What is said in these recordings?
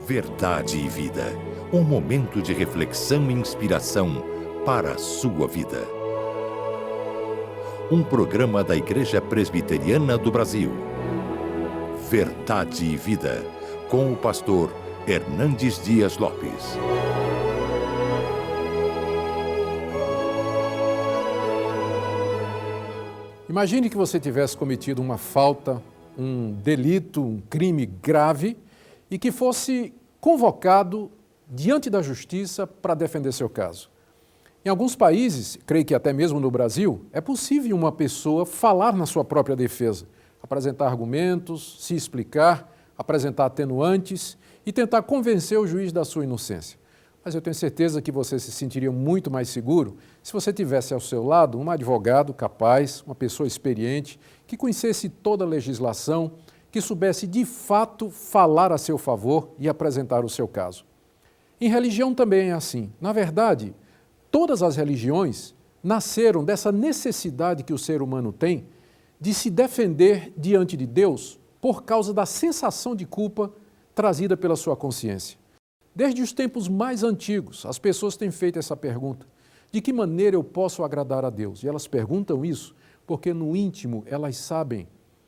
Verdade e Vida. Um momento de reflexão e inspiração para a sua vida. Um programa da Igreja Presbiteriana do Brasil. Verdade e Vida, com o pastor Hernandes Dias Lopes. Imagine que você tivesse cometido uma falta, um delito, um crime grave e que fosse convocado diante da justiça para defender seu caso. Em alguns países, creio que até mesmo no Brasil, é possível uma pessoa falar na sua própria defesa, apresentar argumentos, se explicar, apresentar atenuantes e tentar convencer o juiz da sua inocência. Mas eu tenho certeza que você se sentiria muito mais seguro se você tivesse ao seu lado um advogado capaz, uma pessoa experiente, que conhecesse toda a legislação, que soubesse de fato falar a seu favor e apresentar o seu caso. Em religião também é assim. Na verdade, todas as religiões nasceram dessa necessidade que o ser humano tem de se defender diante de Deus por causa da sensação de culpa trazida pela sua consciência. Desde os tempos mais antigos, as pessoas têm feito essa pergunta: de que maneira eu posso agradar a Deus? E elas perguntam isso porque no íntimo elas sabem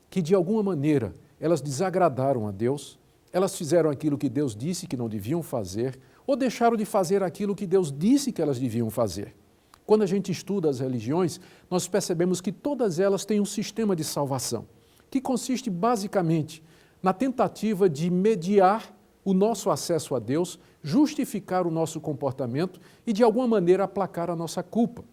que de alguma maneira elas desagradaram a Deus, elas fizeram aquilo que Deus disse que não deviam fazer, ou deixaram de fazer aquilo que Deus disse que elas deviam fazer. Quando a gente estuda as religiões, nós percebemos que todas elas têm um sistema de salvação, que consiste basicamente na tentativa de mediar o nosso acesso a Deus, justificar o nosso comportamento e, de alguma maneira, aplacar a nossa culpa.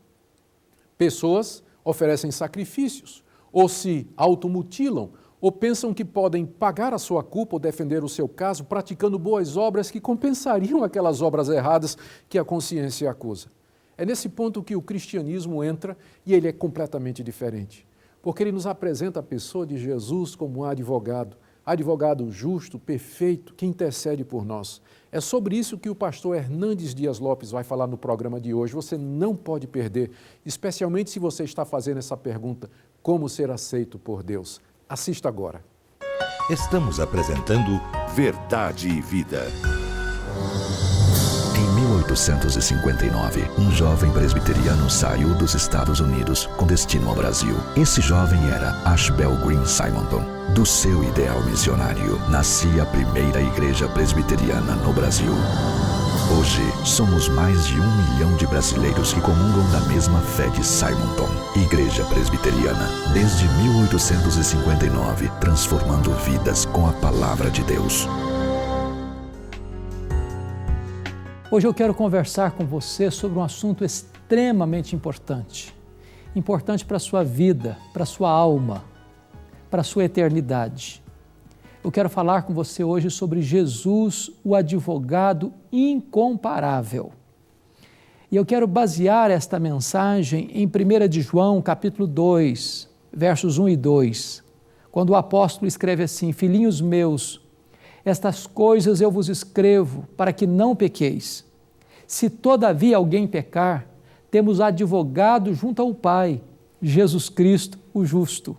Pessoas oferecem sacrifícios, ou se automutilam, ou pensam que podem pagar a sua culpa ou defender o seu caso praticando boas obras que compensariam aquelas obras erradas que a consciência acusa. É nesse ponto que o cristianismo entra e ele é completamente diferente, porque ele nos apresenta a pessoa de Jesus como um advogado justo, perfeito, que intercede por nós. É sobre isso que o pastor Hernandes Dias Lopes vai falar no programa de hoje. Você não pode perder, especialmente se você está fazendo essa pergunta: como ser aceito por Deus? Assista agora. Estamos apresentando Verdade e Vida. Em 1859, um jovem presbiteriano saiu dos Estados Unidos com destino ao Brasil. Esse jovem era Ashbel Green Simonton. Do seu ideal missionário, nascia a primeira igreja presbiteriana no Brasil. Hoje, somos mais de 1 milhão de brasileiros que comungam da mesma fé de Simonton. Igreja Presbiteriana, desde 1859, transformando vidas com a palavra de Deus. Hoje eu quero conversar com você sobre um assunto extremamente importante. Importante para a sua vida, para a sua alma, para a sua eternidade. Eu quero falar com você hoje sobre Jesus, o advogado incomparável. E eu quero basear esta mensagem em 1 de João, capítulo 2, versos 1 e 2, quando o apóstolo escreve assim: filhinhos meus, estas coisas eu vos escrevo para que não pequeis. Se todavia alguém pecar, temos advogado junto ao Pai, Jesus Cristo, o justo.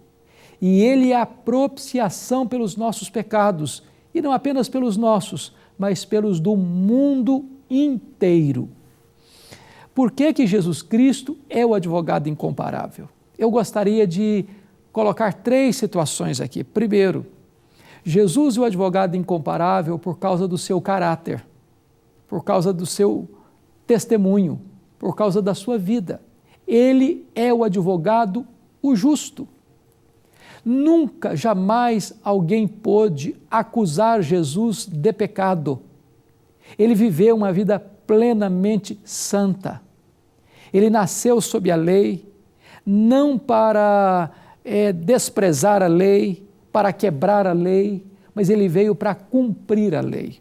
E Ele é a propiciação pelos nossos pecados, e não apenas pelos nossos, mas pelos do mundo inteiro. Por que Jesus Cristo é o advogado incomparável? Eu gostaria de colocar 3 situações aqui. Primeiro, Jesus é o advogado incomparável por causa do seu caráter, por causa do seu testemunho, por causa da sua vida. Ele é o advogado, o justo. Nunca, jamais alguém pôde acusar Jesus de pecado. Ele viveu uma vida plenamente santa. Ele nasceu sob a lei, não para desprezar a lei, para quebrar a lei, mas ele veio para cumprir a lei.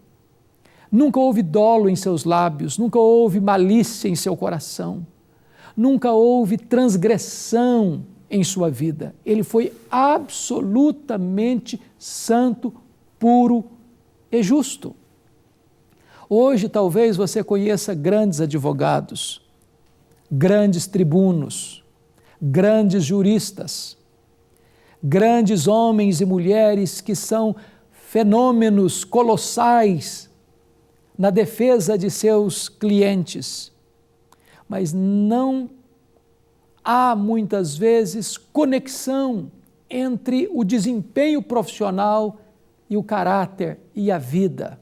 Nunca houve dolo em seus lábios, nunca houve malícia em seu coração, nunca houve transgressão em sua vida. Ele foi absolutamente santo, puro e justo. Hoje talvez você conheça grandes advogados, grandes tribunos, grandes juristas, grandes homens e mulheres que são fenômenos colossais na defesa de seus clientes, mas não há muitas vezes conexão entre o desempenho profissional e o caráter e a vida.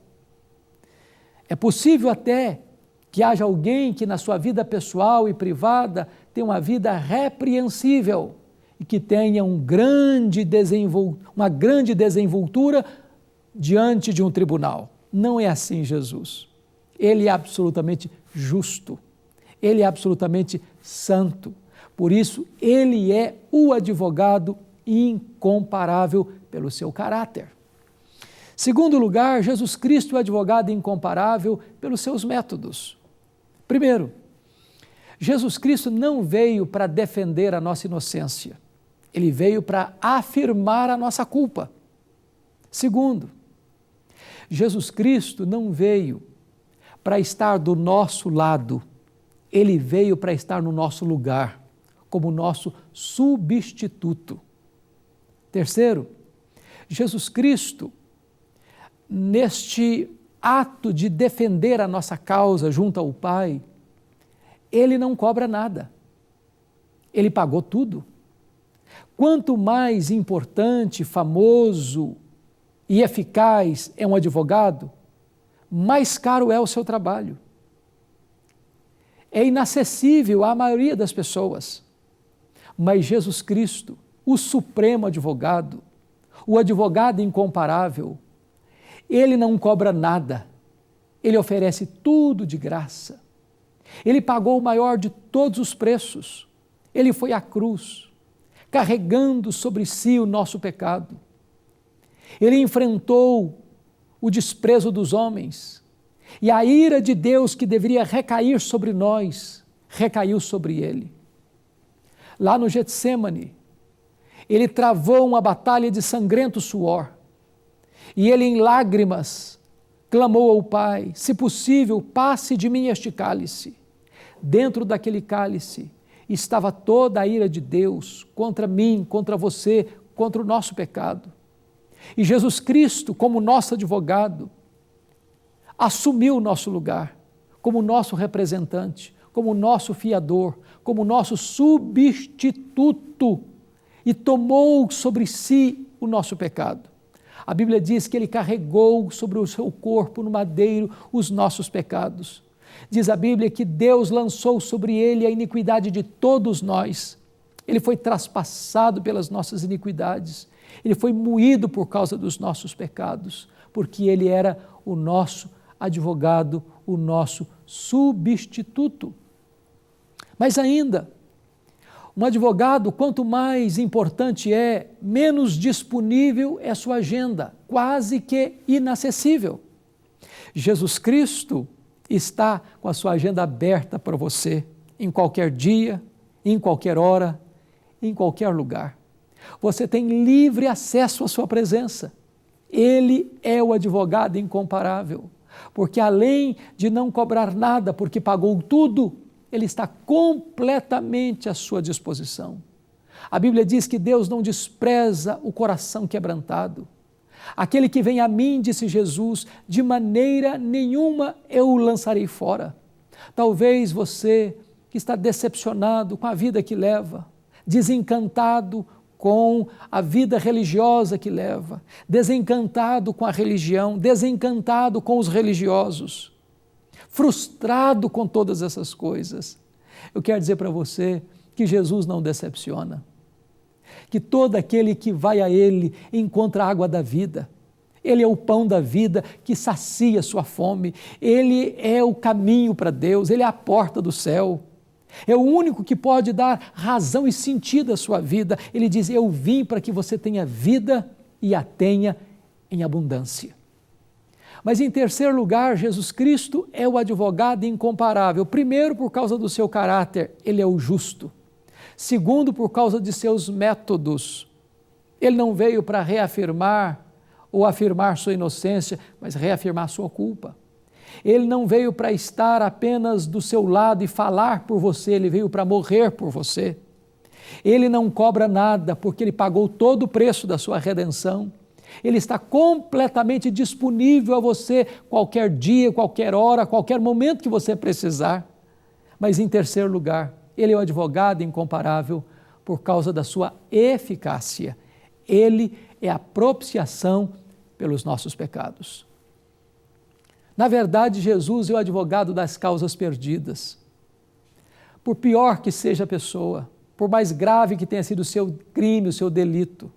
É possível até que haja alguém que na sua vida pessoal e privada tenha uma vida repreensível e que tenha uma grande desenvoltura diante de um tribunal. Não é assim Jesus. Ele é absolutamente justo. Ele é absolutamente santo. Por isso, ele é o advogado incomparável pelo seu caráter. Segundo lugar, Jesus Cristo é o advogado incomparável pelos seus métodos. Primeiro, Jesus Cristo não veio para defender a nossa inocência. Ele veio para afirmar a nossa culpa. Segundo, Jesus Cristo não veio para estar do nosso lado. Ele veio para estar no nosso lugar, como nosso substituto. Terceiro, Jesus Cristo, neste ato de defender a nossa causa junto ao Pai, ele não cobra nada. Ele pagou tudo. Quanto mais importante, famoso e eficaz é um advogado, mais caro é o seu trabalho. É inacessível à maioria das pessoas. Mas Jesus Cristo, o supremo advogado, o advogado incomparável, ele não cobra nada, ele oferece tudo de graça. Ele pagou o maior de todos os preços. Ele foi à cruz, carregando sobre si o nosso pecado. Ele enfrentou o desprezo dos homens e a ira de Deus que deveria recair sobre nós, recaiu sobre ele. Lá no Getsêmani, ele travou uma batalha de sangrento suor e ele em lágrimas clamou ao Pai, se possível, passe de mim este cálice. Dentro daquele cálice estava toda a ira de Deus contra mim, contra você, contra o nosso pecado. E Jesus Cristo, como nosso advogado, assumiu o nosso lugar, como nosso representante, como nosso fiador, como nosso substituto, e tomou sobre si o nosso pecado. A Bíblia diz que ele carregou sobre o seu corpo no madeiro os nossos pecados. Diz a Bíblia que Deus lançou sobre ele a iniquidade de todos nós. Ele foi traspassado pelas nossas iniquidades. Ele foi moído por causa dos nossos pecados, porque ele era o nosso advogado, o nosso substituto. Mas ainda, um advogado, quanto mais importante é, menos disponível é sua agenda, quase que inacessível. Jesus Cristo está com a sua agenda aberta para você, em qualquer dia, em qualquer hora, em qualquer lugar. Você tem livre acesso à sua presença. Ele é o advogado incomparável, porque além de não cobrar nada, porque pagou tudo, ele está completamente à sua disposição. A Bíblia diz que Deus não despreza o coração quebrantado. Aquele que vem a mim, disse Jesus, de maneira nenhuma eu o lançarei fora. Talvez você que está decepcionado com a vida que leva, desencantado com a vida religiosa que leva, desencantado com a religião, desencantado com os religiosos, frustrado com todas essas coisas. Eu quero dizer para você que Jesus não decepciona, que todo aquele que vai a Ele encontra a água da vida. Ele é o pão da vida que sacia sua fome, Ele é o caminho para Deus, Ele é a porta do céu. É o único que pode dar razão e sentido à sua vida. Ele diz, eu vim para que você tenha vida e a tenha em abundância. Mas em terceiro lugar, Jesus Cristo é o advogado incomparável. Primeiro, por causa do seu caráter, ele é o justo. Segundo, por causa de seus métodos. Ele não veio para reafirmar ou afirmar sua inocência, mas reafirmar sua culpa. Ele não veio para estar apenas do seu lado e falar por você, ele veio para morrer por você. Ele não cobra nada, porque ele pagou todo o preço da sua redenção. Ele está completamente disponível a você qualquer dia, qualquer hora, qualquer momento que você precisar. Mas em terceiro lugar, Ele é o advogado incomparável por causa da sua eficácia. Ele é a propiciação pelos nossos pecados. Na verdade, Jesus é o advogado das causas perdidas. Por pior que seja a pessoa, por mais grave que tenha sido o seu crime, o seu delito,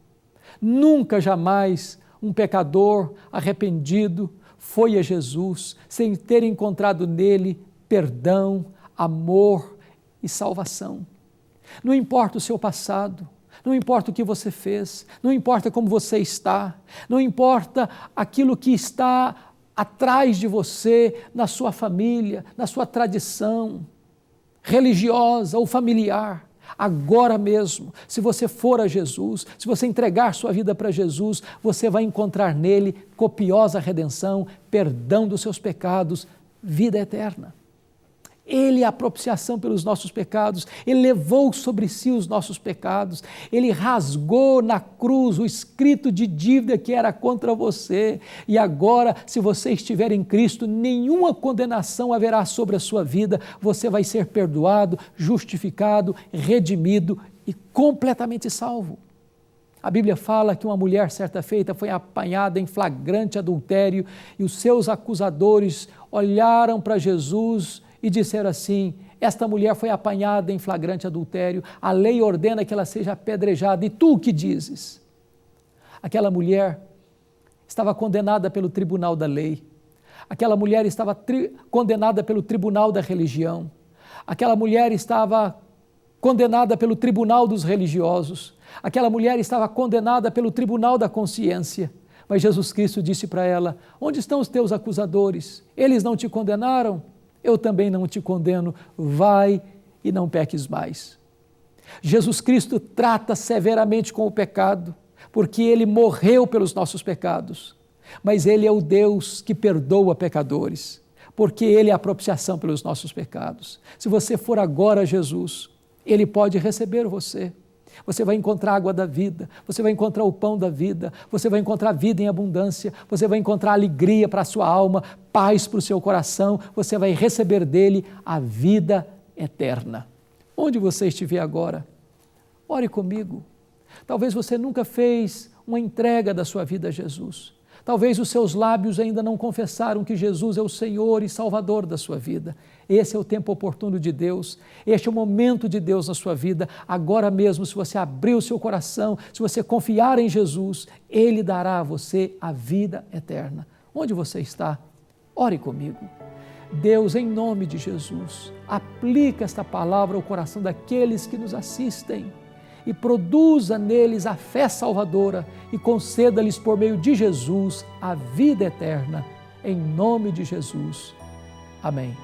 nunca, jamais, um pecador arrependido foi a Jesus sem ter encontrado nele perdão, amor e salvação. Não importa o seu passado, não importa o que você fez, não importa como você está, não importa aquilo que está atrás de você, na sua família, na sua tradição religiosa ou familiar. Agora mesmo, se você for a Jesus, se você entregar sua vida para Jesus, você vai encontrar nele copiosa redenção, perdão dos seus pecados, vida eterna. Ele é a propiciação pelos nossos pecados, Ele levou sobre si os nossos pecados, Ele rasgou na cruz o escrito de dívida que era contra você, e agora, se você estiver em Cristo, nenhuma condenação haverá sobre a sua vida, você vai ser perdoado, justificado, redimido e completamente salvo. A Bíblia fala que uma mulher, certa feita, foi apanhada em flagrante adultério e os seus acusadores olharam para Jesus e disseram assim: esta mulher foi apanhada em flagrante adultério, a lei ordena que ela seja apedrejada, e tu o que dizes? Aquela mulher estava condenada pelo tribunal da lei, aquela mulher estava condenada pelo tribunal da religião, aquela mulher estava condenada pelo tribunal dos religiosos, aquela mulher estava condenada pelo tribunal da consciência. Mas Jesus Cristo disse para ela: onde estão os teus acusadores? Eles não te condenaram? Eu também não te condeno, vai e não peques mais. Jesus Cristo trata severamente com o pecado, porque Ele morreu pelos nossos pecados, mas Ele é o Deus que perdoa pecadores, porque Ele é a propiciação pelos nossos pecados. Se você for agora a Jesus, Ele pode receber você. Você vai encontrar a água da vida, você vai encontrar o pão da vida, você vai encontrar vida em abundância, você vai encontrar alegria para a sua alma, paz para o seu coração, você vai receber dele a vida eterna. Onde você estiver agora, ore comigo. Talvez você nunca fez uma entrega da sua vida a Jesus. Talvez os seus lábios ainda não confessaram que Jesus é o Senhor e Salvador da sua vida. Esse é o tempo oportuno de Deus, este é o momento de Deus na sua vida. Agora mesmo, se você abrir o seu coração, se você confiar em Jesus, Ele dará a você a vida eterna. Onde você está? Ore comigo. Deus, em nome de Jesus, aplica esta palavra ao coração daqueles que nos assistem e produza neles a fé salvadora e conceda-lhes por meio de Jesus a vida eterna, em nome de Jesus. Amém.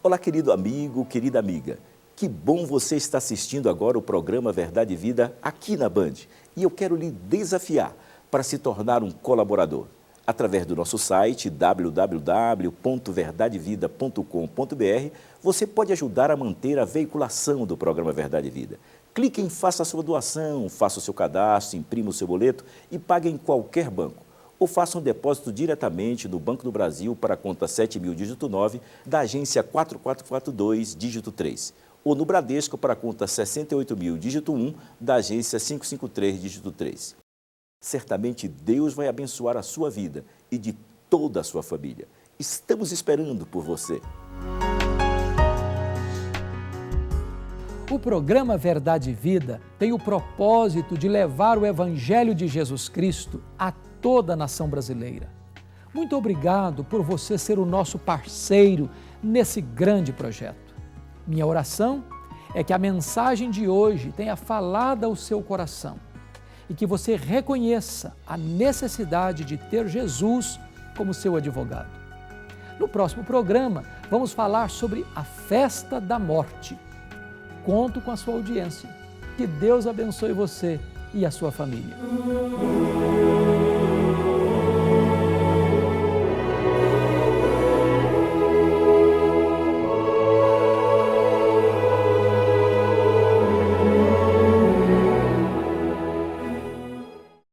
Olá, querido amigo, querida amiga. Que bom você está assistindo agora o programa Verdade e Vida aqui na Band. E eu quero lhe desafiar para se tornar um colaborador. Através do nosso site www.verdadevida.com.br, você pode ajudar a manter a veiculação do programa Verdade e Vida. Clique em Faça a sua doação, faça o seu cadastro, imprima o seu boleto e pague em qualquer banco. Ou faça um depósito diretamente do Banco do Brasil para a conta 7.000, dígito 9, da agência 4442, dígito 3. Ou no Bradesco para a conta 68.000, dígito 1, da agência 553, dígito 3. Certamente Deus vai abençoar a sua vida e de toda a sua família. Estamos esperando por você. O programa Verdade e Vida tem o propósito de levar o Evangelho de Jesus Cristo a toda a nação brasileira. Muito obrigado por você ser o nosso parceiro nesse grande projeto. Minha oração é que a mensagem de hoje tenha falado ao seu coração e que você reconheça a necessidade de ter Jesus como seu advogado. No próximo programa, vamos falar sobre a festa da morte. Conto com a sua audiência. Que Deus abençoe você e a sua família.